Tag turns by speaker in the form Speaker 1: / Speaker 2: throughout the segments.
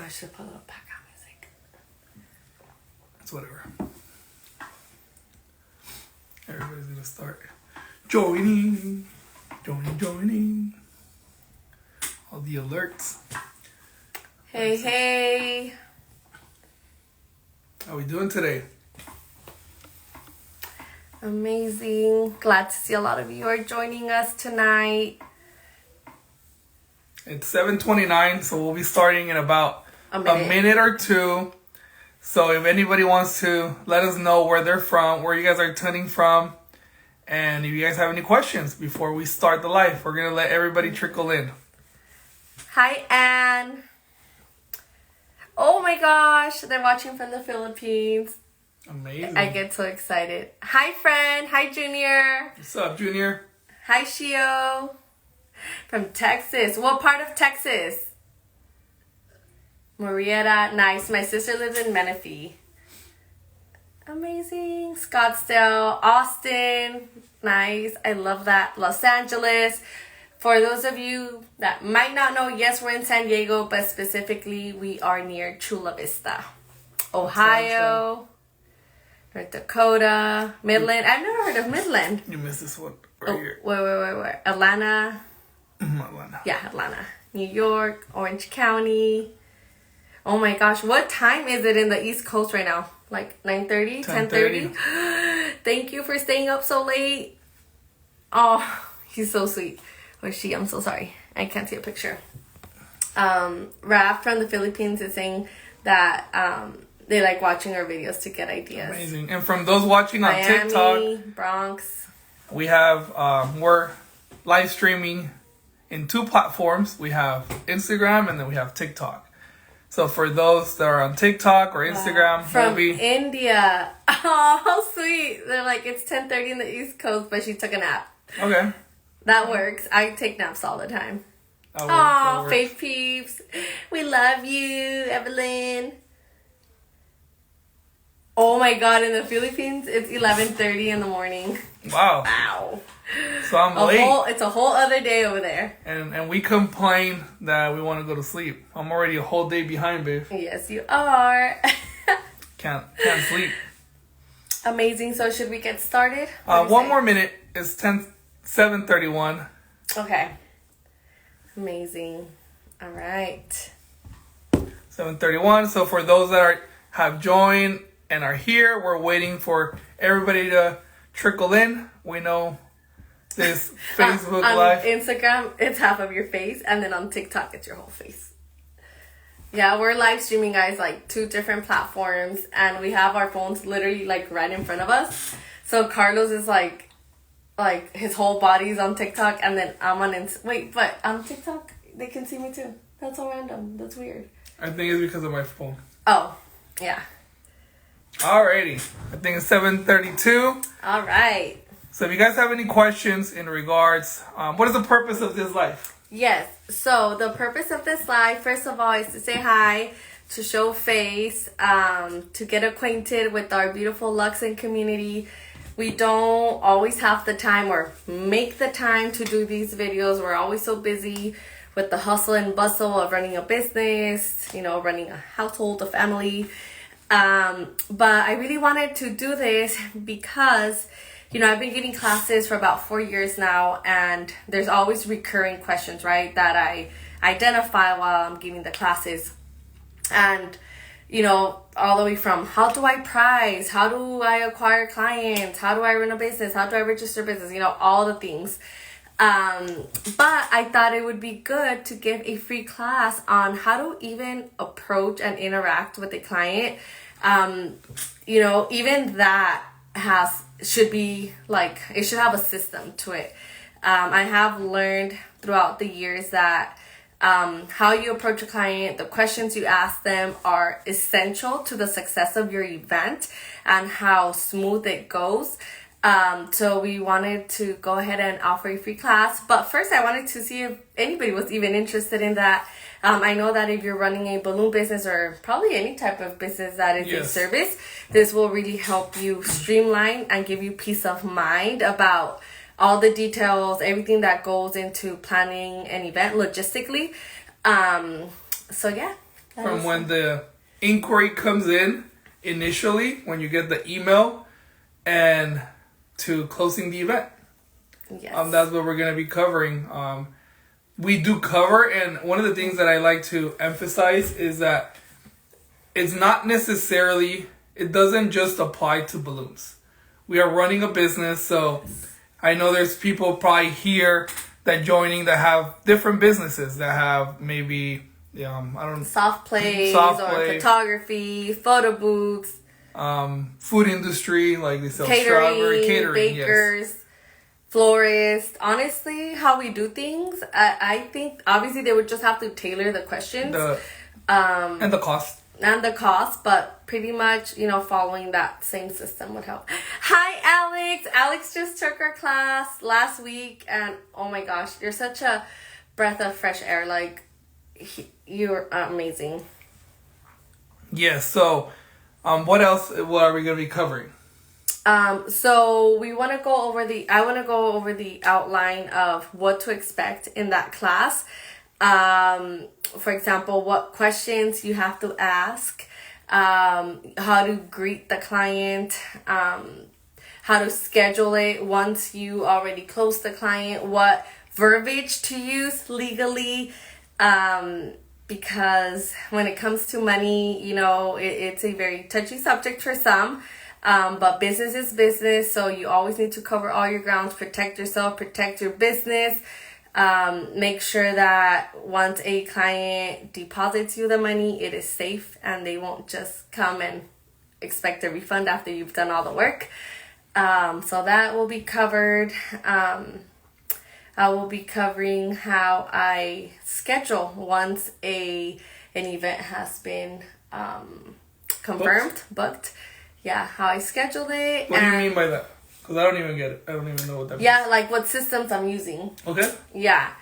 Speaker 1: I should put a little background music.
Speaker 2: It's whatever. Everybody's gonna start joining. All the alerts.
Speaker 1: Hey.
Speaker 2: How we doing today?
Speaker 1: Amazing. Glad to see a lot of you are joining us tonight.
Speaker 2: It's 7:29, so we'll be starting in about a minute or two. So if anybody wants to let us know where they're from, where you guys are tuning from, and if you guys have any questions before we start the live, we're going to let everybody trickle in.
Speaker 1: Hi, Anne. Oh my gosh, they're watching from the Philippines.
Speaker 2: Amazing.
Speaker 1: I get so excited. Hi, friend. Hi, Junior.
Speaker 2: What's up, Junior?
Speaker 1: Hi, Shio. From Texas. What part of Texas? Marietta. Nice. My sister lives in Menifee. Amazing. Scottsdale. Austin. Nice. I love that. Los Angeles. For those of you that might not know, yes, we're in San Diego, but specifically we are near Chula Vista. Ohio. North Dakota. Midland. I've never heard of Midland.
Speaker 2: You missed this one right here.
Speaker 1: Wait. Atlanta.
Speaker 2: Atlanta.
Speaker 1: Yeah, Atlanta. New York. Orange County. Oh my gosh. What time is it in the East Coast right now? Like 9:30? 10:30? Thank you for staying up so late. Oh, he's so sweet. Or she, I'm so sorry. I can't see a picture. Raf from the Philippines is saying that they like watching our videos to get ideas.
Speaker 2: Amazing. And from those watching on
Speaker 1: Miami,
Speaker 2: TikTok,
Speaker 1: Bronx.
Speaker 2: we have, we're live streaming in two platforms. We have Instagram and then we have TikTok. So for those that are on TikTok or Instagram,
Speaker 1: from India. Oh, how sweet. They're like, it's 10:30 in the East Coast, but she took a nap.
Speaker 2: Okay.
Speaker 1: That works. I take naps all the time.
Speaker 2: That
Speaker 1: Oh,
Speaker 2: works.
Speaker 1: Faith Peeps. We love you, Evelyn. Oh my God, in the Philippines, it's 11:30 in the morning.
Speaker 2: Wow. So I'm late.
Speaker 1: It's a whole other day over there.
Speaker 2: And we complain that we want to go to sleep. I'm already a whole day behind, babe.
Speaker 1: Yes, you are.
Speaker 2: Can't sleep.
Speaker 1: Amazing. So should we get started?
Speaker 2: One more minute. It's 7:31.
Speaker 1: Okay. Amazing. All right.
Speaker 2: 7:31. So for those that have joined and are here, we're waiting for everybody to trickle in. We know this Facebook Live.
Speaker 1: On Instagram, it's half of your face, and then on TikTok, it's your whole face. Yeah, we're live streaming, guys, like 2 different platforms, and we have our phones literally like right in front of us. So Carlos is like his whole body's on TikTok, and then I'm on but on TikTok they can see me too. That's so random. That's weird.
Speaker 2: I think it's because of my phone.
Speaker 1: Oh, yeah.
Speaker 2: Alrighty. I think it's 7:32.
Speaker 1: All right.
Speaker 2: So if you guys have any questions in regards, what is the purpose of this live?
Speaker 1: Yes. So the purpose of this live, first of all, is to say hi, to show face, to get acquainted with our beautiful Luxon community. We don't always have the time or make the time to do these videos. We're always so busy with the hustle and bustle of running a business, running a household, a family. But I really wanted to do this because, I've been getting classes for about 4 years now, and there's always recurring questions, right, that I identify while I'm giving the classes. And, all the way from how do I price, how do I acquire clients, how do I run a business, how do I register business, all the things. But I thought it would be good to give a free class on how to even approach and interact with a client. Even that should be like, it should have a system to it. I have learned throughout the years that how you approach a client, the questions you ask them are essential to the success of your event and how smooth it goes. So we wanted to go ahead and offer a free class. But first, I wanted to see if anybody was even interested in that. I know that if you're running a balloon business or probably any type of business that is a service, this will really help you streamline and give you peace of mind about all the details, everything that goes into planning an event logistically. So yeah,
Speaker 2: from when the inquiry comes in initially, when you get the email, and to closing the event.
Speaker 1: Yes.
Speaker 2: That's what we're going to be covering. We do cover, and one of the things that I like to emphasize is that it's not necessarily, it doesn't just apply to balloons. We are running a business, so I know there's people probably here that joining that have different businesses that have maybe, I don't know,
Speaker 1: soft plays or photography, photo booths,
Speaker 2: food industry, like they sell
Speaker 1: catering,
Speaker 2: catering,
Speaker 1: bakers. Yes. Florists. Honestly, how we do things, I think obviously they would just have to tailor the questions.
Speaker 2: And the cost.
Speaker 1: And the cost, but pretty much, following that same system would help. Hi, Alex. Alex just took our class last week, and oh my gosh, you're such a breath of fresh air. Like, you're amazing.
Speaker 2: Yes, so what else are we going to be covering?
Speaker 1: So I want to go over the outline of what to expect in that class. For example, what questions you have to ask, how to greet the client, how to schedule it once you already close the client, what verbiage to use legally, because when it comes to money, it's a very touchy subject for some. But business is business, so you always need to cover all your grounds, protect yourself, protect your business. Make sure that once a client deposits you the money, it is safe and they won't just come and expect a refund after you've done all the work. So that will be covered. I will be covering how I schedule once an event has been confirmed, booked. Yeah, how I scheduled it.
Speaker 2: What do you mean by that? Because I don't even get it. I don't even know what that means.
Speaker 1: Yeah, like what systems I'm using.
Speaker 2: Okay.
Speaker 1: Yeah.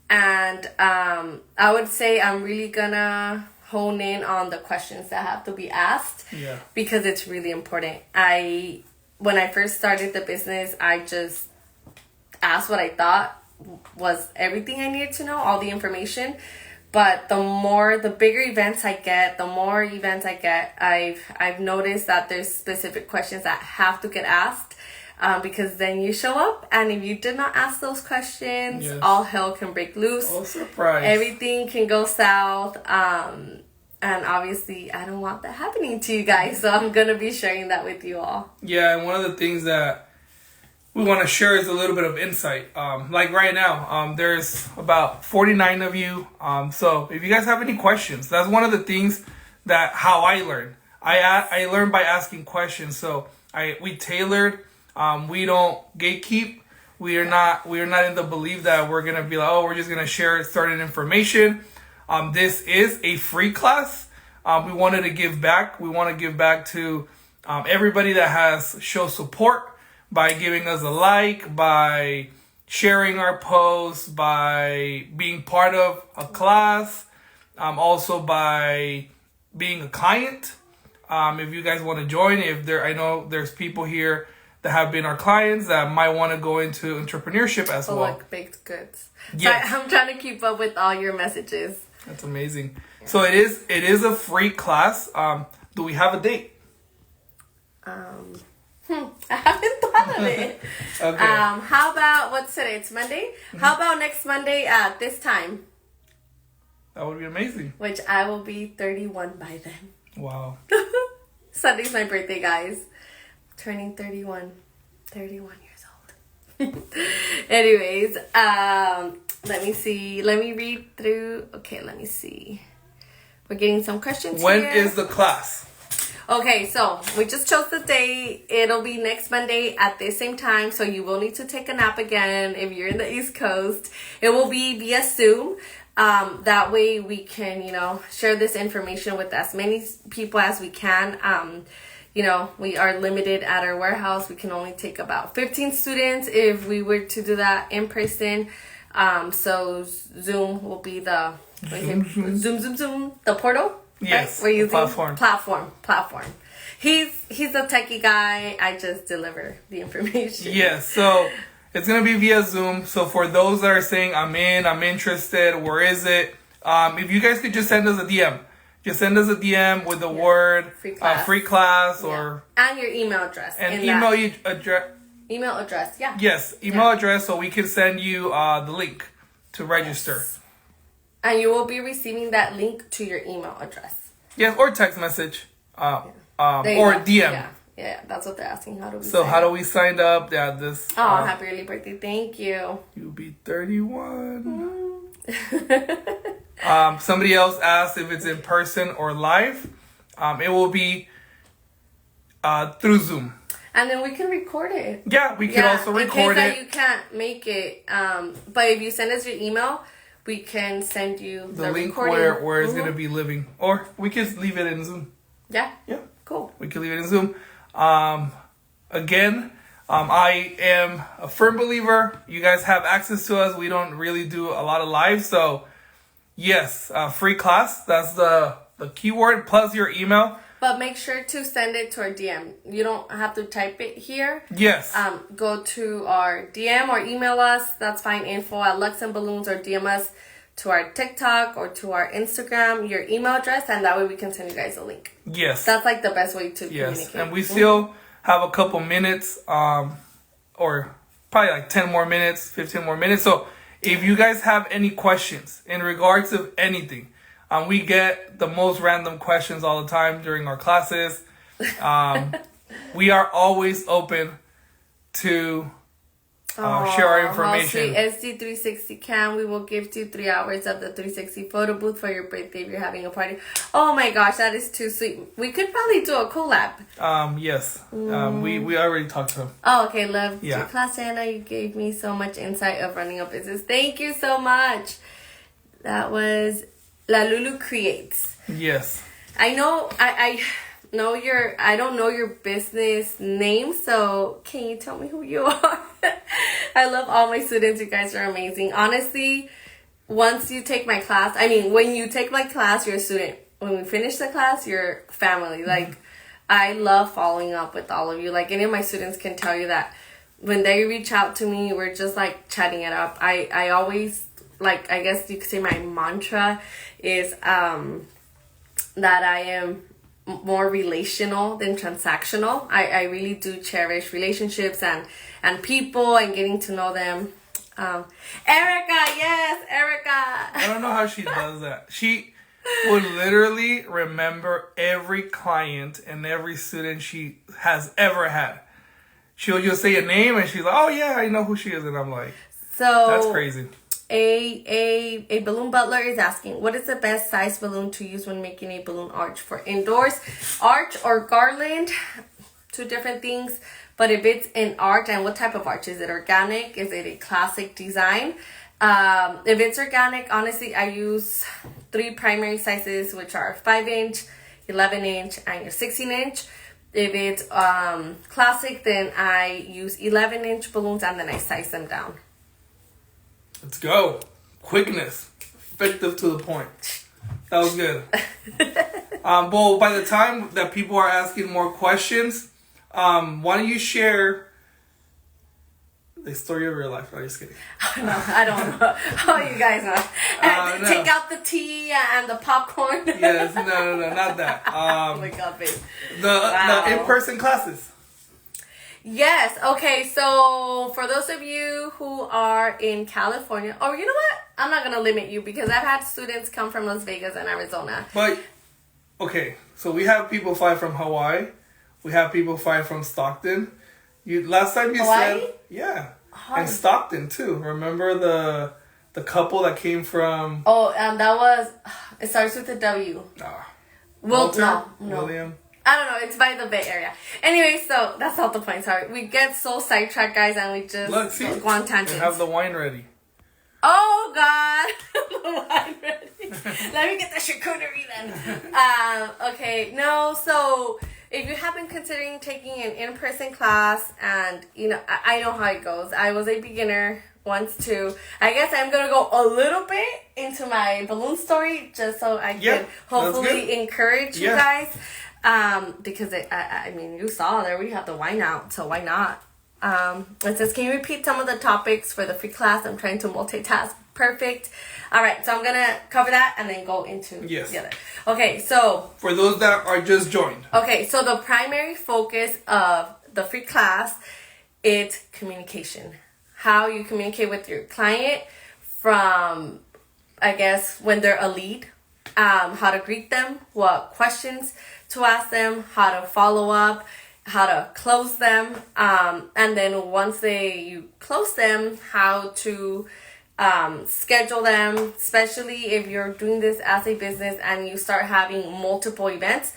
Speaker 1: And I would say I'm really gonna hone in on the questions that have to be asked.
Speaker 2: Yeah. Because
Speaker 1: it's really important. When I first started the business, I just asked what I thought was everything I needed to know, all the information. But the bigger events I get, I've noticed that there's specific questions that have to get asked, because then you show up, and if you did not ask those questions, yes, all hell can break loose.
Speaker 2: Oh, surprise.
Speaker 1: Everything can go south, and obviously I don't want that happening to you guys, so I'm going to be sharing that with you all.
Speaker 2: Yeah, and one of the things that we want to share is a little bit of insight. Like right now, there's about 49 of you. So if you guys have any questions, that's one of the things how I learned. I learned by asking questions. So we tailored. We don't gatekeep. We are not in the belief that we're gonna be like, oh, we're just gonna share certain information. This is a free class. We wanted to give back. We want to give back to everybody that has shown support by giving us a like, by sharing our posts, by being part of a class, also by being a client. If you guys want to join, I know there's people here that have been our clients that might want to go into entrepreneurship as well.
Speaker 1: Like baked goods. Yes. So I'm trying to keep up with all your messages.
Speaker 2: That's amazing. Yeah. So it is a free class. Do we have a date?
Speaker 1: I haven't thought of it.
Speaker 2: Okay.
Speaker 1: How about, what's today? It's Monday? Mm-hmm. How about next Monday at this time?
Speaker 2: That would be amazing.
Speaker 1: Which I will be 31 by then.
Speaker 2: Wow.
Speaker 1: Sunday's my birthday, guys. Turning 31 years old. Anyways, let me see. Let me read through. Okay, let me see. We're getting some questions
Speaker 2: When
Speaker 1: here.
Speaker 2: is the class?
Speaker 1: Okay, so we just chose the date. It'll be next Monday at the same time, so you will need to take a nap again if you're in the East Coast. It will be via Zoom. That way we can, share this information with as many people as we can. We are limited at our warehouse. We can only take about 15 students if we were to do that in person. So Zoom will be the Zoom, the portal.
Speaker 2: Yes,
Speaker 1: right? We're using
Speaker 2: platform.
Speaker 1: He's a techie guy. I just deliver the information.
Speaker 2: Yes, so it's gonna be via Zoom. So for those that are saying I'm interested, where is it? If you guys could just send us a DM, just send us a DM with the word free class or
Speaker 1: and your email address
Speaker 2: and email address.
Speaker 1: Email address, yeah.
Speaker 2: Yes, email address so we can send you the link to register.
Speaker 1: Yes. And you will be receiving that link to your email address.
Speaker 2: Yes, or text message. Or DM.
Speaker 1: Yeah, that's what they're asking. How do we
Speaker 2: how do we sign up? Yeah, this.
Speaker 1: Happy early birthday. Thank you.
Speaker 2: You'll be 31. Somebody else asked if it's in person or live. It will be through Zoom.
Speaker 1: And then we can record it.
Speaker 2: Yeah, we can also record it.
Speaker 1: In case that you can't make it. But if you send us your email, we can send you the
Speaker 2: link
Speaker 1: recording.
Speaker 2: where it's going to be living. Or we can leave it in Zoom.
Speaker 1: Yeah?
Speaker 2: Yeah.
Speaker 1: Cool.
Speaker 2: We can leave it in Zoom. Again, I am a firm believer. You guys have access to us. We don't really do a lot of live. So, yes, free class. That's the keyword plus your email.
Speaker 1: But make sure to send it to our DM. You don't have to type it here.
Speaker 2: Yes.
Speaker 1: Go to our DM or email us. That's fine. info@luxandballoons or DM us to our TikTok or to our Instagram, your email address, and that way we can send you guys a link.
Speaker 2: Yes.
Speaker 1: That's like the best way to communicate.
Speaker 2: And we still have a couple minutes, or probably like 10 more minutes, 15 more minutes. So if you guys have any questions in regards of anything, we get the most random questions all the time during our classes. We are always open to share our information.
Speaker 1: SD360 Cam, we will give you 3 hours of the 360 photo booth for your birthday if you're having a party. Oh my gosh, that is too sweet. We could probably do a collab.
Speaker 2: Yes. We already talked to him.
Speaker 1: Oh, okay. Love your class, Anna. You gave me so much insight of running a business. Thank you so much. That was La Lulu Creates.
Speaker 2: Yes.
Speaker 1: I know I don't know your business name, so can you tell me who you are? I love all my students. You guys are amazing. Honestly, once you take my class, when you take my class, you're a student. When we finish the class, you're family. Like, I love following up with all of you. Like, any of my students can tell you that when they reach out to me, we're just like chatting it up. I always, like, I guess you could say my mantra is that I am more relational than transactional. I really do cherish relationships and people and getting to know them. Erica, yes, Erica.
Speaker 2: I don't know how she does that. She would literally remember every client and every student she has ever had. She'll just say a name and she's like, oh yeah, I know who she is. And I'm like, so that's crazy.
Speaker 1: A balloon butler is asking, what is the best size balloon to use when making a balloon arch for indoors? Arch or garland, two different things. But if it's an arch, and what type of arch? Is it organic? Is it a classic design? If it's organic, honestly, I use 3 primary sizes, which are 5-inch, 11-inch, and your 16-inch. If it's classic, then I use 11-inch balloons and then I size them down.
Speaker 2: Let's go. Quickness. Effective to the point. That was good. Well, by the time that people are asking more questions, why don't you share the story of your life? No, just kidding.
Speaker 1: No, I don't know. Oh, you guys know.
Speaker 2: No.
Speaker 1: Take out the tea and the popcorn.
Speaker 2: Yes, no, not that.
Speaker 1: Oh my God, babe.
Speaker 2: The in-person classes.
Speaker 1: Yes. Okay. So for those of you who are in California, or you know what? I'm not going to limit you because I've had students come from Las Vegas and Arizona.
Speaker 2: But, okay. So we have people fly from Hawaii. We have people fly from Stockton. Last time you
Speaker 1: Hawaii?
Speaker 2: said, yeah. And Stockton too. Remember the couple that came from...
Speaker 1: Oh, and that was... It starts with a W.
Speaker 2: Walter?
Speaker 1: No.
Speaker 2: William?
Speaker 1: I don't know. It's by the Bay Area. Anyway, so that's not the point. Sorry. We get so sidetracked, guys, and we just go on tangents.
Speaker 2: And have the wine ready.
Speaker 1: Oh, God. The wine ready. Let me get the charcuterie then. Okay. No, so if you have been considering taking an in-person class, and, I know how it goes. I was a beginner once too. I guess I'm going to go a little bit into my balloon story just so I can hopefully encourage you guys. Because, you saw there we have the wine out, so why not? It says, can you repeat some of the topics for the free class? I'm trying to multitask. Perfect. All right, so I'm going to cover that and then go into the other. Okay, so...
Speaker 2: For those that are just joined.
Speaker 1: Okay, so the primary focus of the free class is communication. How you communicate with your client from, I guess, when they're a lead. How to greet them, what questions to ask them, how to follow up, how to close them, and then once you close them, how to schedule them, especially if you're doing this as a business and you start having multiple events.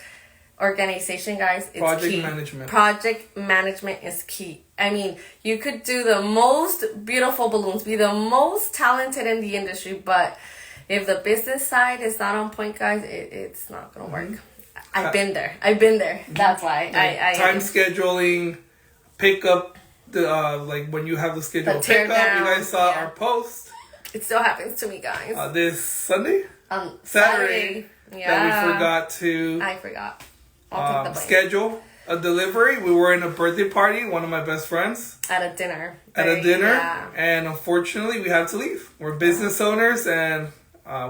Speaker 1: Organization, guys, it's
Speaker 2: project
Speaker 1: key.
Speaker 2: Management.
Speaker 1: Project management is key. I mean, you could do the most beautiful balloons, be the most talented in the industry, but if the business side is not on point, guys, it's not gonna work. I've been there. That's why I
Speaker 2: time scheduling, pick up the like when you have the schedule pick up. You guys saw our post.
Speaker 1: It still happens to me, guys.
Speaker 2: This Sunday,
Speaker 1: Saturday.
Speaker 2: That we forgot to.
Speaker 1: I forgot. I'll take the blame.
Speaker 2: Schedule a delivery. We were in a birthday party. One of my best friends
Speaker 1: at a dinner.
Speaker 2: And unfortunately, we had to leave. We're business owners and.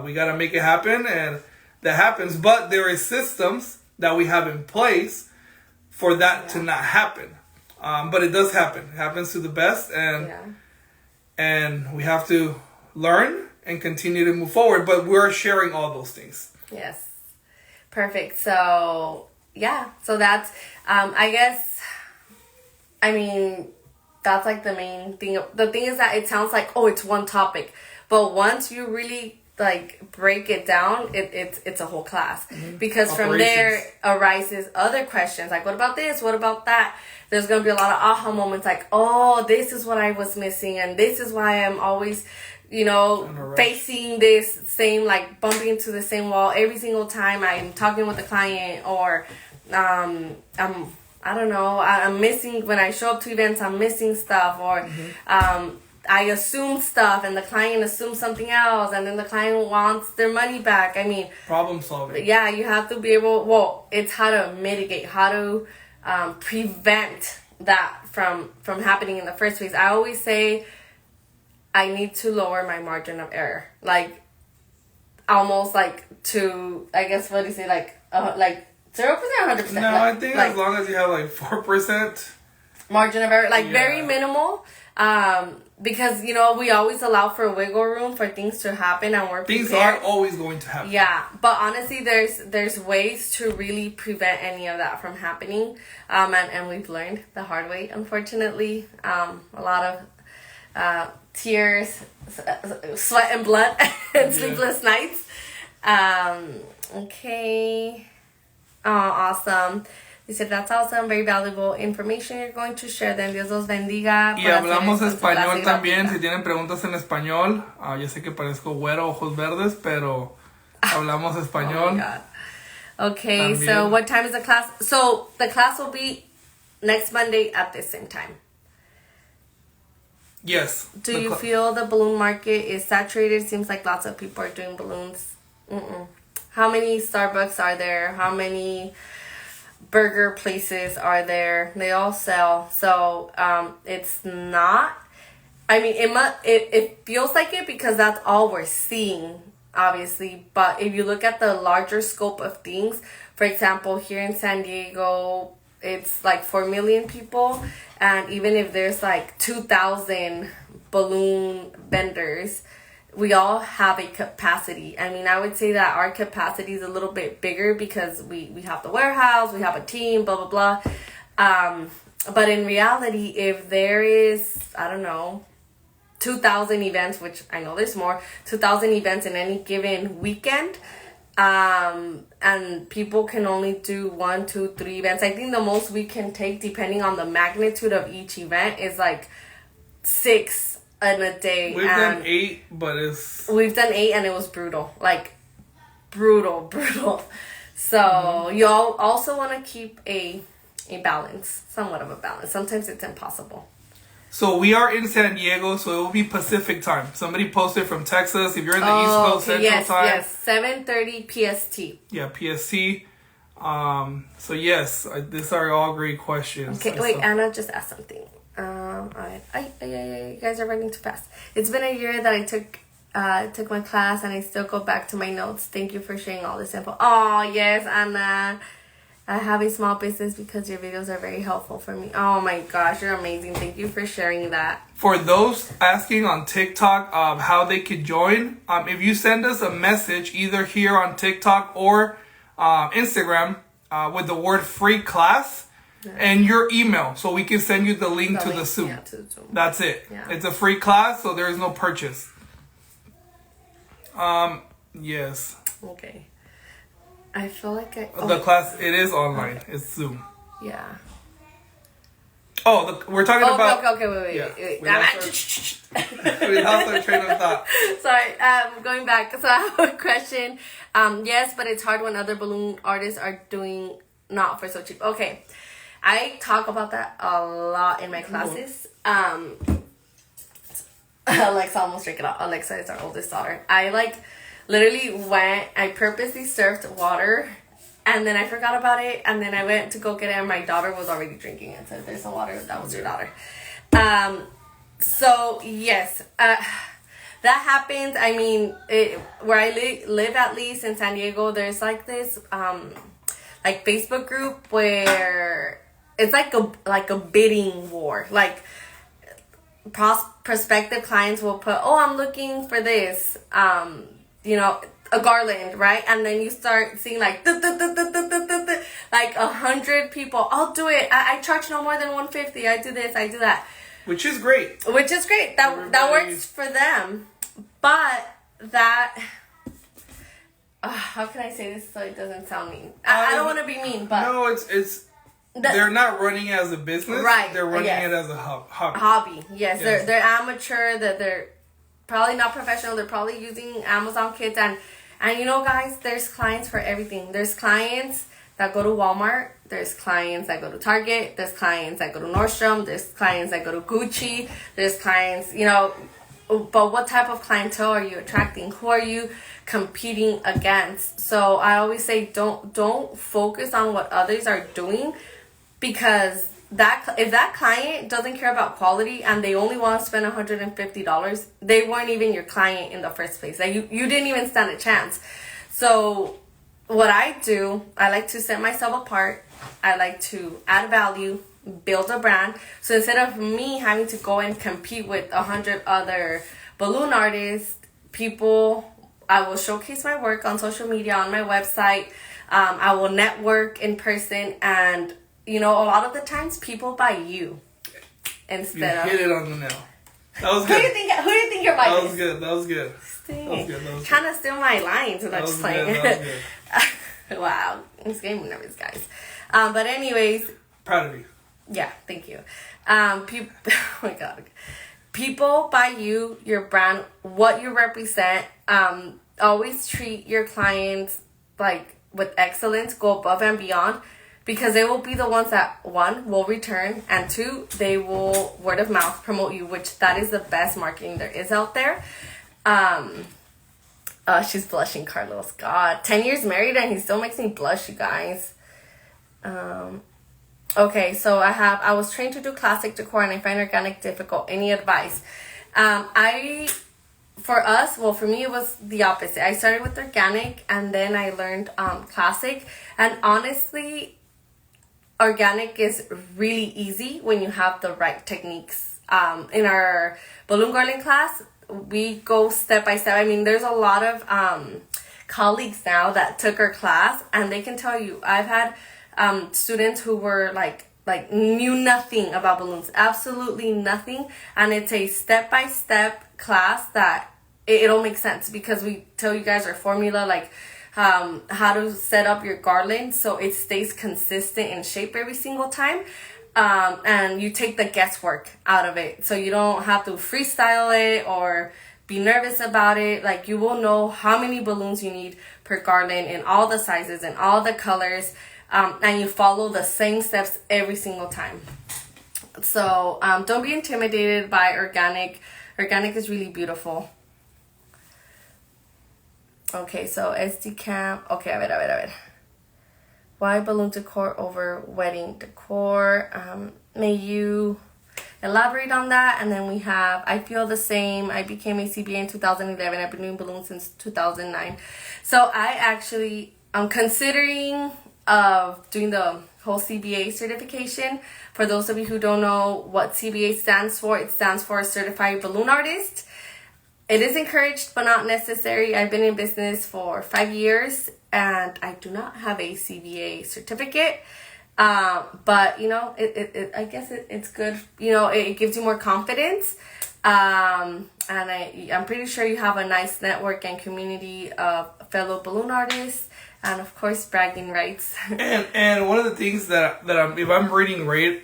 Speaker 2: We got to make it happen, and that happens. But there is systems that we have in place for that to not happen. But it does happen. It happens to the best, and we have to learn and continue to move forward. But we're sharing all those things.
Speaker 1: Yes. Perfect. So, So that's, I guess, I mean, that's like the main thing. The thing is that it sounds like, oh, it's one topic. But once you really like break it down, it's a whole class. Because from there arises other questions like, what about this, what about that? There's gonna be a lot of aha moments like, oh, this is what I was missing, and this is why I'm always facing this same, like bumping into the same wall every single time I'm talking with the client, or I don't know, I'm missing when I show up to events, I'm missing stuff, or I assume stuff and the client assumes something else, and then the client wants their money back. I mean,
Speaker 2: problem solving.
Speaker 1: Yeah, you have to be able, it's how to mitigate, how to prevent that from happening in the first place. I always say I need to lower my margin of error. Like, almost like to, I guess, what do you say, like 0% or 100%?
Speaker 2: No, I think as long as you have like 4%
Speaker 1: margin of error, very minimal. Because, we always allow for wiggle room for things to happen, and we're prepared.
Speaker 2: Things are always going to happen.
Speaker 1: Yeah, but honestly, there's ways to really prevent any of that from happening. And we've learned the hard way, unfortunately. A lot of tears, sweat and blood, and sleepless nights. Okay. Oh, awesome. Dice, that's awesome, very valuable information you're going to share. Then Dios los bendiga.
Speaker 2: Y hablamos español también, si tienen preguntas en español. Yo sé que parezco güero, ojos verdes, pero hablamos español.
Speaker 1: Oh my God. Okay, también. So what time is the class? So the class will be next Monday at the same time.
Speaker 2: Yes.
Speaker 1: Do you feel the balloon market is saturated? Seems like lots of people are doing balloons. How many Starbucks are there? How many burger places are there? They all sell. So it's not, I mean, it feels like it because that's all we're seeing, obviously. But if you look at the larger scope of things, for example, here in San Diego, it's like 4 million people, and even if there's like 2,000 balloon vendors, we all have a capacity. I mean, I would say that our capacity is a little bit bigger because we have the warehouse, we have a team, blah, blah, blah. But in reality, if there is, I don't know, 2,000 events, which I know there's more, 2,000 events in any given weekend, and people can only do 1, 2, 3 events. I think the most we can take, depending on the magnitude of each event, is like 6 in a day.
Speaker 2: We've done 8, but
Speaker 1: we've done 8 and it was brutal. Like brutal. So you all also want to keep a balance, somewhat of a balance. Sometimes it's impossible.
Speaker 2: So we are in San Diego, so it will be Pacific time. Somebody posted from Texas. If you're in the East Coast Central time.
Speaker 1: Yes, 7:30 PST.
Speaker 2: Yeah, PST. So yes, these are all great questions.
Speaker 1: Okay, wait, Anna just asked something. You guys are running too fast. It's been a year that I took my class, and I still go back to my notes. Thank you for sharing all this info. Oh, yes, Anna. I have a small business because your videos are very helpful for me. Oh my gosh, you're amazing. Thank you for sharing that.
Speaker 2: For those asking on TikTok how they could join, if you send us a message either here on TikTok or Instagram with the word free class and your email, so we can send you the link to the Zoom.
Speaker 1: Yeah, to the Zoom.
Speaker 2: That's it.
Speaker 1: Yeah.
Speaker 2: It's a free class, so there is no purchase. Yes.
Speaker 1: Okay. I feel like
Speaker 2: The class, it is online. Okay. It's Zoom.
Speaker 1: Yeah.
Speaker 2: Oh, we're talking about...
Speaker 1: Okay, wait.
Speaker 2: Yeah. We lost our train of thought.
Speaker 1: Sorry, going back. So I have a question. Yes, but it's hard when other balloon artists are doing not for so cheap. Okay. I talk about that a lot in my classes. Alexa almost drank it out. Alexa is our oldest daughter. I I purposely served water, and then I forgot about it, and then I went to go get it, and my daughter was already drinking it. So there's some water. That was your daughter. So yes, that happens. I mean, where I live, at least in San Diego, there's like this like Facebook group where it's like a bidding war. Like prospective clients will put, oh, I'm looking for this, a garland, right? And then you start seeing like 100 people. I'll do it. I charge no more than $150. I do this. I do that.
Speaker 2: Which is great.
Speaker 1: That works for them. But that, how can I say this so it doesn't sound mean? I don't want to be mean, but
Speaker 2: no, it's. They're not running as a business,
Speaker 1: right?
Speaker 2: They're running it as a hobby.
Speaker 1: Yes. They're amateur. That they're probably not professional. They're probably using Amazon kits, and guys, there's clients for everything. There's clients that go to Walmart. There's clients that go to Target. There's clients that go to Nordstrom. There's clients that go to Gucci. There's clients, but what type of clientele are you attracting? Who are you competing against? So I always say don't focus on what others are doing, because if that client doesn't care about quality and they only want to spend $150, they weren't even your client in the first place. Like you didn't even stand a chance. So what I do, I like to set myself apart. I like to add value, build a brand. So instead of me having to go and compete with 100 other balloon artists, I will showcase my work on social media, on my website. I will network in person, and a lot of the times people buy you instead
Speaker 2: you hit it on the nail. That was
Speaker 1: Who
Speaker 2: good.
Speaker 1: do you think your bike
Speaker 2: That was good. That was good.
Speaker 1: Kind of steal my lines when I'm just playing.
Speaker 2: That was good.
Speaker 1: Wow. It's getting me nervous, guys. But anyways.
Speaker 2: Proud of you.
Speaker 1: Yeah, thank you. Oh my God. People buy you, your brand, what you represent. Always treat your clients with excellence. Go above and beyond, because they will be the ones that, one, will return, and two, they will word of mouth promote you, which that is the best marketing there is out there. She's blushing, Carlos. God, 10 years married and he still makes me blush, you guys. Okay, so I was trained to do classic decor, and I find organic difficult. Any advice? For me, it was the opposite. I started with organic, and then I learned classic. And honestly, organic is really easy when you have the right techniques. In our balloon garland class, we go step by step. I mean, there's a lot of colleagues now that took our class, and they can tell you, I've had students who were knew nothing about balloons, absolutely nothing, and it's a step-by-step class that it'll make sense, because we tell you guys our formula, how to set up your garland so it stays consistent in shape every single time, and you take the guesswork out of it, so you don't have to freestyle it or be nervous about it. You will know how many balloons you need per garland in all the sizes and all the colors. And you follow the same steps every single time. So don't be intimidated by organic. Organic is really beautiful. Okay, so SD cam. Okay, a ver. Why balloon decor over wedding decor? May you elaborate on that. And then we have I Feel the Same. I became a CBA in 2011. I've been doing balloons since 2009. So I'm considering doing the whole CBA certification. For those of you who don't know what CBA stands for, it stands for Certified Balloon Artist. It is encouraged but not necessary. I've been in business for 5 years and I do not have a CBA certificate. But you know, I guess it's good. You know, it gives you more confidence. And I'm pretty sure you have a nice network and community of fellow balloon artists, and of course bragging rights.
Speaker 2: and one of the things that I'm, if I'm reading right,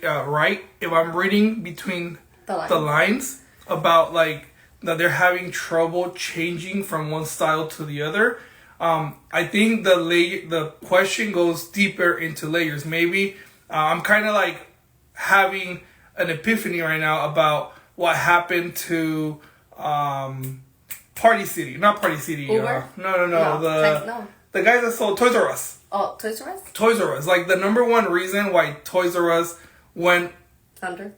Speaker 2: if I'm reading between the lines about like that they're having trouble changing from one style to the other. I think the question goes deeper into layers. Maybe I'm kind of like having an epiphany right now about what happened to Party City. Not Party City.
Speaker 1: Uber?
Speaker 2: No. The guys that sold Toys R Us.
Speaker 1: Oh, Toys R Us?
Speaker 2: Toys R Us. Like the number one reason why Toys R Us went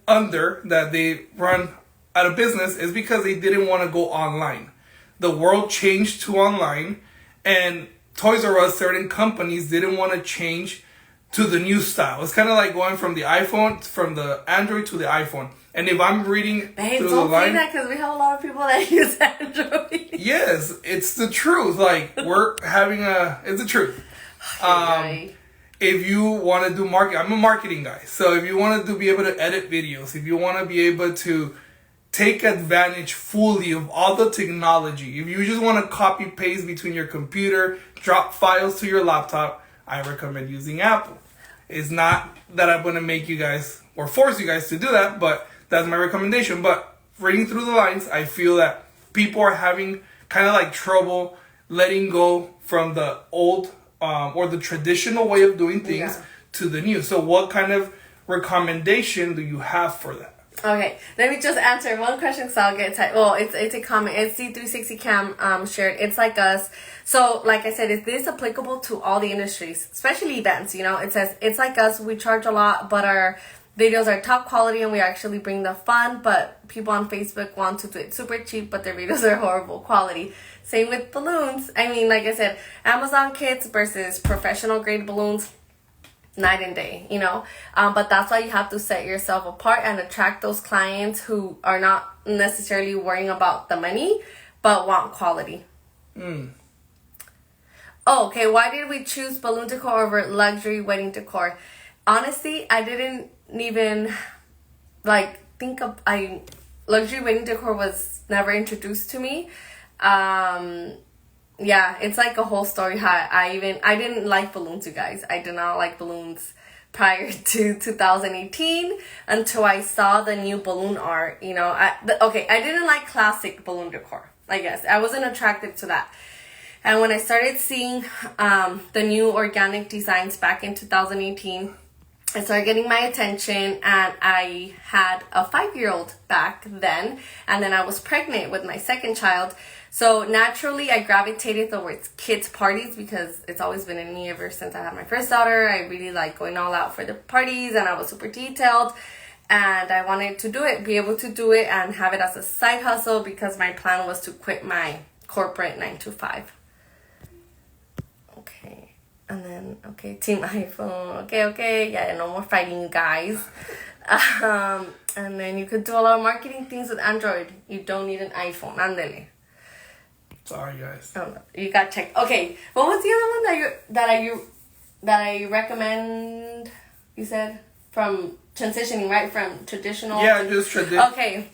Speaker 2: under that they run out of business is because they didn't want to go online. The world changed to online, and Toys R Us, certain companies didn't want to change to the new style. It's kind of like going from the iPhone, from the Android to the iPhone. And if I'm reading through the line,
Speaker 1: don't say that because we have a lot of people that use Android.
Speaker 2: Yes, it's the truth. Like it's the truth. If you want to do marketing, I'm a marketing guy. So if you want to be able to edit videos, if you want to be able to take advantage fully of all the technology, if you just want to copy paste between your computer, drop files to your laptop, I recommend using Apple. It's not that I'm going to make you guys or force you guys to do that, but that's my recommendation. But reading through the lines, I feel that people are having kind of like trouble letting go from the old or the traditional way of doing things to the new. So what kind of recommendation do you have for that?
Speaker 1: Okay, let me just answer one question so I'll get tired. Well, it's a comment. It's C360 Cam shared. It's like us. So, like I said, is this applicable to all the industries, especially events? You know, it says it's like us. We charge a lot, but our videos are top quality and we actually bring the fun. But people on Facebook want to do it super cheap, but their videos are horrible quality. Same with balloons. I mean, like I said, Amazon kits versus professional grade balloons. Night and day, you know, but that's why you have to set yourself apart and attract those clients who are not necessarily worrying about the money but want quality. Oh, okay, why did we choose balloon decor over luxury wedding decor? Honestly, I didn't even think of luxury wedding decor was never introduced to me. Yeah, it's like a whole story how I didn't like balloons, you guys. I did not like balloons prior to 2018 until I saw the new balloon art, you know. I didn't like classic balloon decor, I guess. I wasn't attracted to that. And when I started seeing the new organic designs back in 2018, it started getting my attention, and I had a 5-year-old back then, and then I was pregnant with my second child. So naturally, I gravitated towards kids' parties because it's always been in me ever since I had my first daughter. I really like going all out for the parties, and I was super detailed, and I wanted to be able to do it and have it as a side hustle because my plan was to quit my corporate 9-to-5. Okay. And then, Team iPhone. Okay. Yeah, no more fighting, you guys. And then you could do a lot of marketing things with Android. You don't need an iPhone. Andele.
Speaker 2: Sorry, guys.
Speaker 1: Oh, no. You got checked. Okay. What was the other one that I recommend? You said from transitioning, right? From traditional.
Speaker 2: Yeah, just traditional.
Speaker 1: Okay.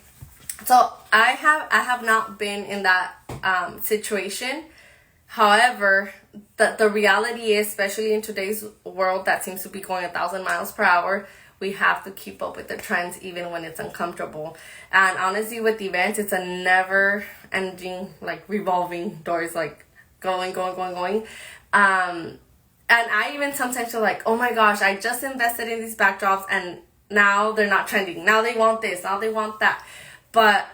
Speaker 1: So I have not been in that situation. However, the reality is, especially in today's world that seems to be going 1,000 miles per hour, we have to keep up with the trends even when it's uncomfortable. And honestly, with events, it's a never-ending, revolving doors, going. And I even sometimes feel like, oh my gosh, I just invested in these backdrops and now they're not trending. Now they want this, now they want that. But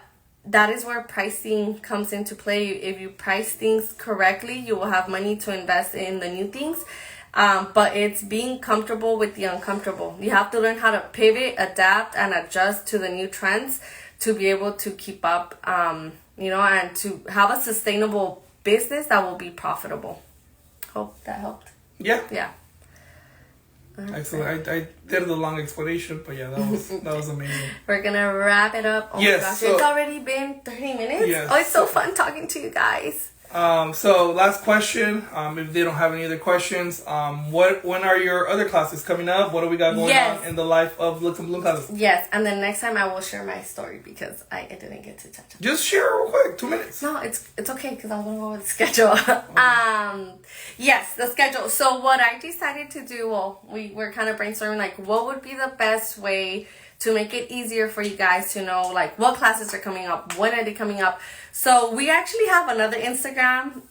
Speaker 1: that is where pricing comes into play. If you price things correctly, you will have money to invest in the new things. But it's being comfortable with the uncomfortable. You have to learn how to pivot, adapt, and adjust to the new trends to be able to keep up, you know, and to have a sustainable business that will be profitable. Hope that helped.
Speaker 2: Yeah.
Speaker 1: Yeah.
Speaker 2: Excellent. I did the long explanation, but yeah, that was amazing.
Speaker 1: We're gonna wrap it up. Oh
Speaker 2: yes,
Speaker 1: my gosh,
Speaker 2: so,
Speaker 1: it's already been 30 minutes.
Speaker 2: Yes.
Speaker 1: Oh, it's so fun talking to you guys.
Speaker 2: So last question. If they don't have any other questions, when are your other classes coming up? What do we got going on in the life of Lux and Bloom classes?
Speaker 1: Yes, and then next time I will share my story because I didn't get to touch it.
Speaker 2: Just share real quick, 2 minutes.
Speaker 1: No, it's okay because I'm gonna go with the schedule. Okay. Yes, the schedule. So what I decided to do, well, we were kind of brainstorming like what would be the best way to make it easier for you guys to know like what classes are coming up, when are they coming up. So we actually have another Instagram.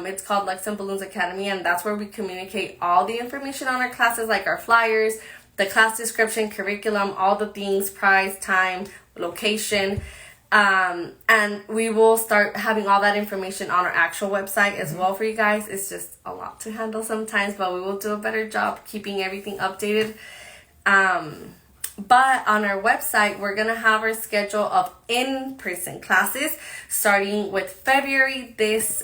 Speaker 1: It's called Lux and Balloons Academy, and that's where we communicate all the information on our classes, like our flyers, the class description, curriculum, all the things, price, time, location. And we will start having all that information on our actual website as well for you guys. It's just a lot to handle sometimes, but we will do a better job keeping everything updated. But on our website, we're going to have our schedule of in-person classes starting with February.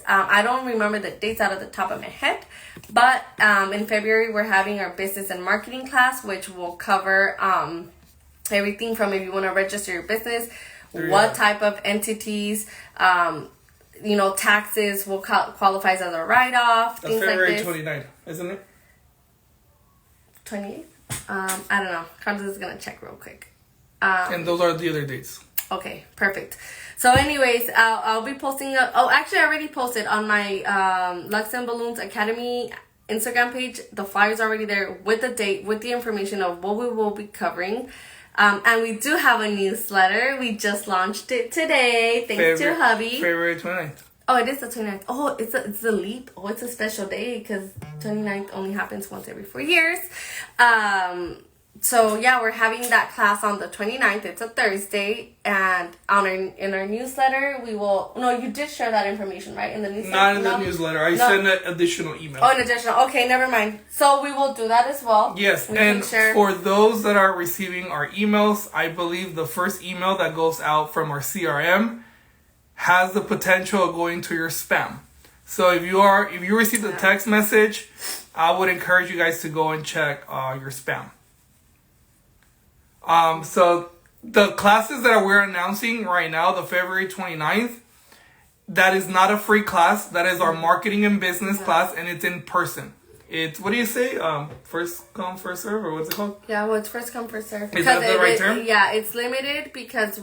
Speaker 1: I don't remember the dates out of the top of my head, but in February, we're having our business and marketing class, which will cover everything from if you want to register your business, what type of entities, you know, taxes will qualify as a write-off,
Speaker 2: That's
Speaker 1: things
Speaker 2: February
Speaker 1: like this.
Speaker 2: 29th, isn't it?
Speaker 1: 28th? I don't know. Carlos is going to check real quick.
Speaker 2: And those are the other dates.
Speaker 1: Okay, perfect. So anyways, I'll be posting actually I already posted on my Lux and Balloons Academy Instagram page. The flyer's already there with the date, with the information of what we will be covering. And we do have a newsletter. We just launched it today. Thanks to hubby.
Speaker 2: February 29th.
Speaker 1: Oh, it is the 29th. Oh, it's a leap. Oh, it's a special day because 29th only happens once every 4 years. So yeah, we're having that class on the 29th. It's a Thursday, and in our newsletter, we will. No, you did share that information, right? In the newsletter.
Speaker 2: Not in the newsletter. I sent an additional email.
Speaker 1: Oh, an additional. Okay, never mind. So we will do that as well.
Speaker 2: Yes, and for those that are receiving our emails, I believe the first email that goes out from our CRM has the potential of going to your spam. So if you receive the text message, I would encourage you guys to go and check your spam. So the classes that we're announcing right now, the February 29th, that is not a free class. That is our marketing and business class, and it's in person. It's, what do you say? First come, first serve, or what's it called?
Speaker 1: Yeah, well, it's first come, first serve.
Speaker 2: Is that the right term?
Speaker 1: Yeah, it's limited because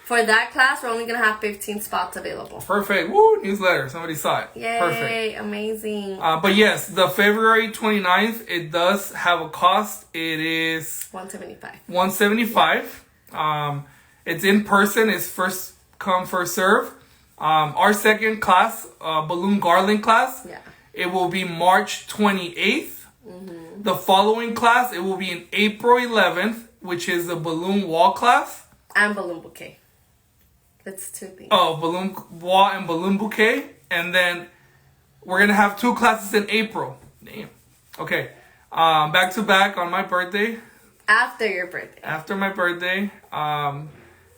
Speaker 1: for that class, we're only going to have 15 spots available.
Speaker 2: Perfect. Woo, newsletter. Somebody saw it.
Speaker 1: Yay, perfect. Amazing.
Speaker 2: But yes, the February 29th, it does have a cost. It is $175. It's in person. It's first come, first serve. Our second class, balloon garland class, it will be March 28th. Mm-hmm. The following class, it will be in April 11th, which is the balloon wall class.
Speaker 1: And balloon bouquet. That's two things.
Speaker 2: Oh, balloon wall and balloon bouquet. And then we're going to have 2 classes in April. Damn. Okay. Back to back on my birthday.
Speaker 1: After your birthday.
Speaker 2: After my birthday.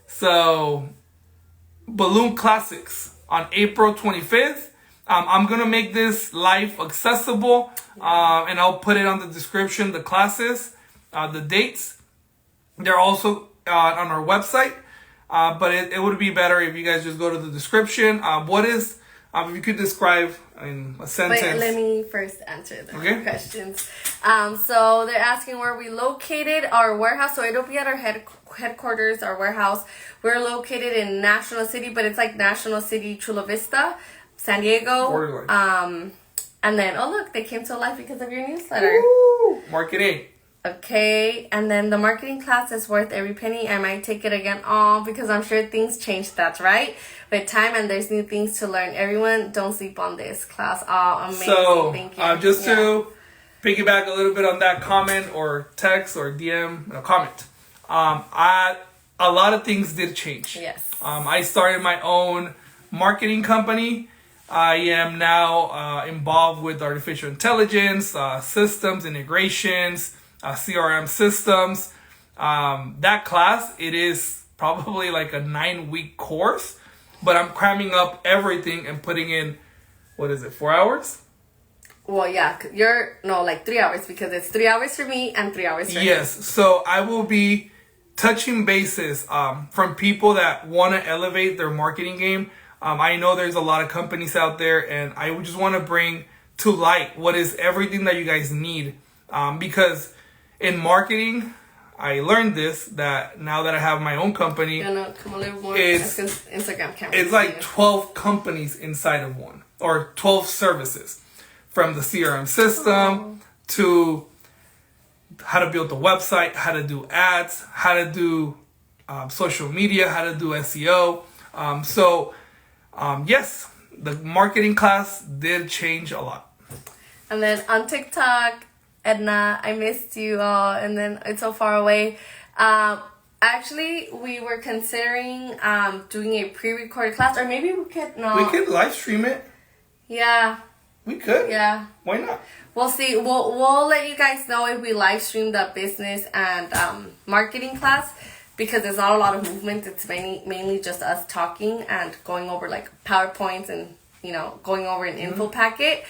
Speaker 2: So, Balloon Classics on April 25th. I'm going to make this live accessible. And I'll put it on the description, the classes, the dates. They're also on our website. But it would be better if you guys just go to the description. If you could describe in a sentence.
Speaker 1: Wait, let me first answer the questions. So they're asking where we located our warehouse. So it'll be at our headquarters, our warehouse. We're located in National City, but it's like National City, Chula Vista, San Diego.
Speaker 2: Borderline.
Speaker 1: And then, oh look, they came to life because of your newsletter.
Speaker 2: Woo! Marketing.
Speaker 1: Okay, and then the marketing class is worth every penny. I might take it again because I'm sure things change. That's right. With time and there's new things to learn. Everyone, don't sleep on this class. Oh, amazing. So, thank you.
Speaker 2: Just to piggyback a little bit on that comment or text or DM, comment. A lot of things did change.
Speaker 1: Yes.
Speaker 2: I started my own marketing company. I am now involved with artificial intelligence, systems, integrations, CRM systems. That class, it is probably like a 9-week course, but I'm cramming up everything and putting in, 4 hours?
Speaker 1: Well, yeah, like 3 hours, because it's 3 hours for me and 3 hours for him.
Speaker 2: Yes, so I will be touching bases from people that want to elevate their marketing game. I know there's a lot of companies out there, and I just want to bring to light what is everything that you guys need. Because in marketing, I learned this, that now that I have my own company,
Speaker 1: come a little more. Instagram camera.
Speaker 2: It's like 12 companies inside of one, or 12 services, from the CRM system to how to build the website, how to do ads, how to do social media, how to do SEO. Yes, the marketing class did change a lot.
Speaker 1: And then on TikTok, Edna, I missed you all, and then it's so far away. Actually, we were considering doing a pre-recorded class, or maybe we could
Speaker 2: We could live stream it.
Speaker 1: Yeah.
Speaker 2: We could.
Speaker 1: Yeah.
Speaker 2: Why not?
Speaker 1: We'll see. We'll let you guys know if we live stream the business and marketing class, because there's not a lot of movement. It's mainly just us talking and going over like PowerPoints and going over an info packet.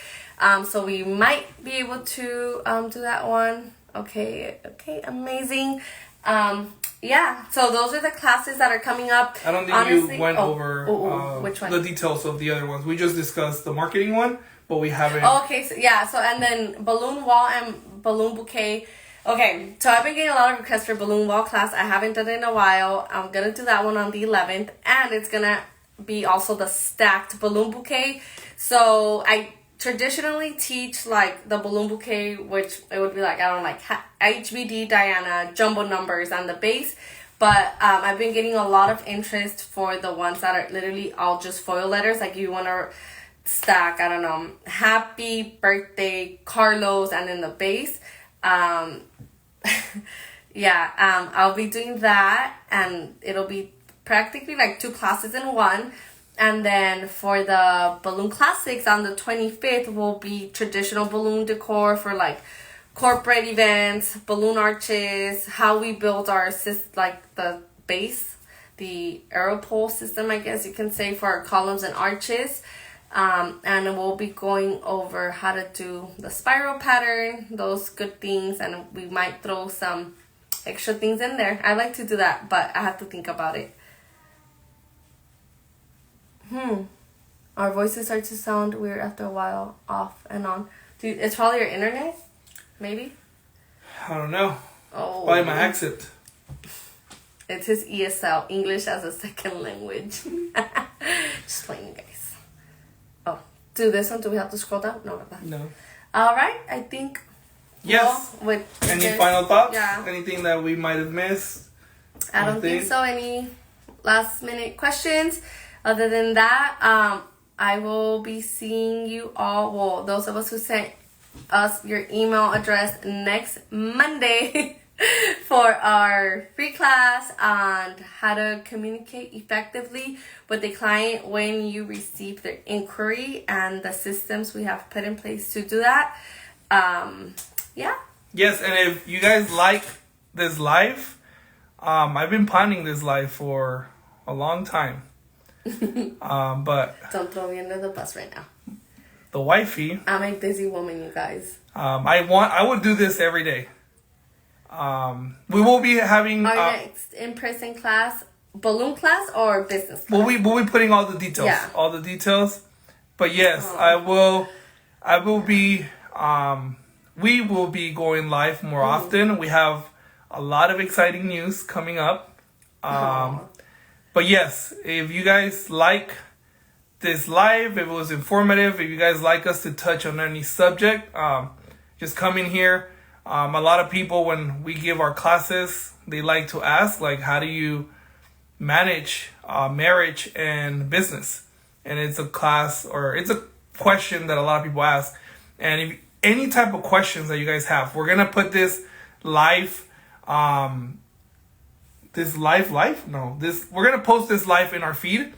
Speaker 1: So we might be able to do that one. Okay, amazing. Yeah, so those are the classes that are coming up.
Speaker 2: I don't think you went over
Speaker 1: which one?
Speaker 2: The details of the other ones. We just discussed the marketing one, but we haven't.
Speaker 1: Okay, so yeah, so and then balloon wall and balloon bouquet. Okay, so I've been getting a lot of requests for balloon wall class. I haven't done it in a while. I'm gonna do that one on the 11th, and it's gonna be also the stacked balloon bouquet. So I traditionally teach like the balloon bouquet, which it would be like, I don't know, like HBD Diana, jumbo numbers on the base. But I've been getting a lot of interest for the ones that are literally all just foil letters. Like you want to stack, I don't know, happy birthday Carlos, and then the base. I'll be doing that, and it'll be practically like 2 classes in one. And then for the balloon classics on the 25th will be traditional balloon decor for like corporate events, balloon arches, how we build our the base, the aeropole system, I guess you can say, for our columns and arches. And we'll be going over how to do the spiral pattern, those good things, and we might throw some extra things in there. I like to do that, but I have to think about it. Our voices start to sound weird after a while, off and on. Dude, it's probably your internet? Maybe?
Speaker 2: I don't know.
Speaker 1: Oh.
Speaker 2: Probably my accent.
Speaker 1: It's his ESL, English as a second language. Just playing, guys. Oh, do this one. Do we have to scroll down? No.
Speaker 2: No.
Speaker 1: All right, I think.
Speaker 2: Yes.
Speaker 1: Well,
Speaker 2: any final thoughts?
Speaker 1: Yeah.
Speaker 2: Anything that we might have missed?
Speaker 1: I don't think so. Any last minute questions? Other than that, I will be seeing you all, well, those of us who sent us your email address, next Monday for our free class on how to communicate effectively with the client when you receive their inquiry, and the systems we have put in place to do that. Yeah. Yes,
Speaker 2: and if you guys like this live, I've been planning this live for a long time. But
Speaker 1: don't throw me under the bus right now.
Speaker 2: The wifey.
Speaker 1: I'm a busy woman, you guys.
Speaker 2: I would do this every day. We will be having
Speaker 1: our next in-person class, balloon class or business class?
Speaker 2: We'll be putting all the details.
Speaker 1: Yeah.
Speaker 2: All the details. But yes, I will be we will be going live more often. We have a lot of exciting news coming up. But yes, if you guys like this live, if it was informative, if you guys like us to touch on any subject, just come in here. A lot of people, when we give our classes, they like to ask, like, how do you manage marriage and business? And it's a class, or it's a question that a lot of people ask. And if any type of questions that you guys have, we're going to put this live, we're going to post this live in our feed.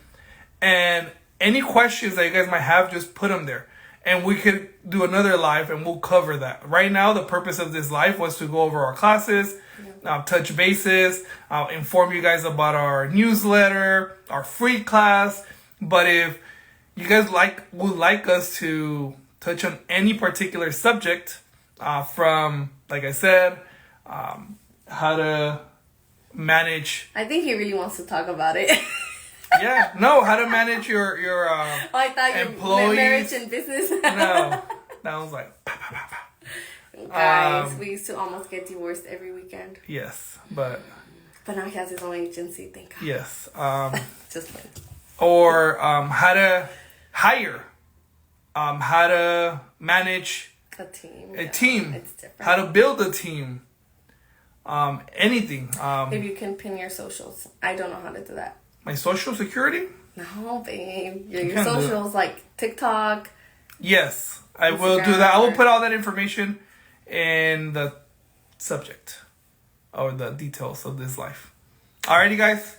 Speaker 2: And any questions that you guys might have, just put them there. And we could do another live and we'll cover that. Right now, the purpose of this live was to go over our classes, touch bases, inform you guys about our newsletter, our free class. But if you guys would like us to touch on any particular subject, from, like I said, how to manage.
Speaker 1: I think he really wants to talk about it.
Speaker 2: Yeah, no, how to manage your
Speaker 1: I thought
Speaker 2: employees.
Speaker 1: Marriage and business.
Speaker 2: No, that was like.
Speaker 1: Guys, we used to almost get divorced every weekend.
Speaker 2: Yes, but
Speaker 1: now he has his own agency. Thank God.
Speaker 2: Yes.
Speaker 1: Just wait.
Speaker 2: Or how to hire, how to manage
Speaker 1: a team.
Speaker 2: A team.
Speaker 1: It's different.
Speaker 2: How to build a team. Anything.
Speaker 1: If you can pin your socials, I don't know how to do that.
Speaker 2: My social security?
Speaker 1: No, babe. Your socials like TikTok.
Speaker 2: Yes, I will do that. I will put all that information in the subject or the details of this life. Alrighty, guys.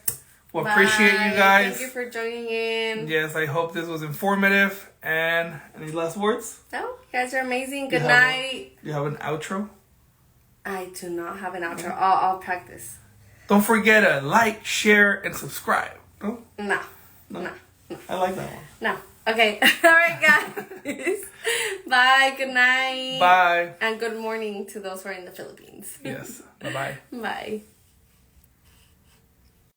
Speaker 2: Well, appreciate you guys.
Speaker 1: Thank you for joining in.
Speaker 2: Yes, I hope this was informative. And any last words?
Speaker 1: No, you guys are amazing. Good night.
Speaker 2: You have an outro?
Speaker 1: I do not have an outro. I'll practice.
Speaker 2: Don't forget to like, share, and subscribe. No?
Speaker 1: No.
Speaker 2: I like that one.
Speaker 1: No. Okay. All right, guys. Bye. Good night.
Speaker 2: Bye.
Speaker 1: And good morning to those who are in the Philippines.
Speaker 2: Yes. Bye-bye.
Speaker 1: Bye.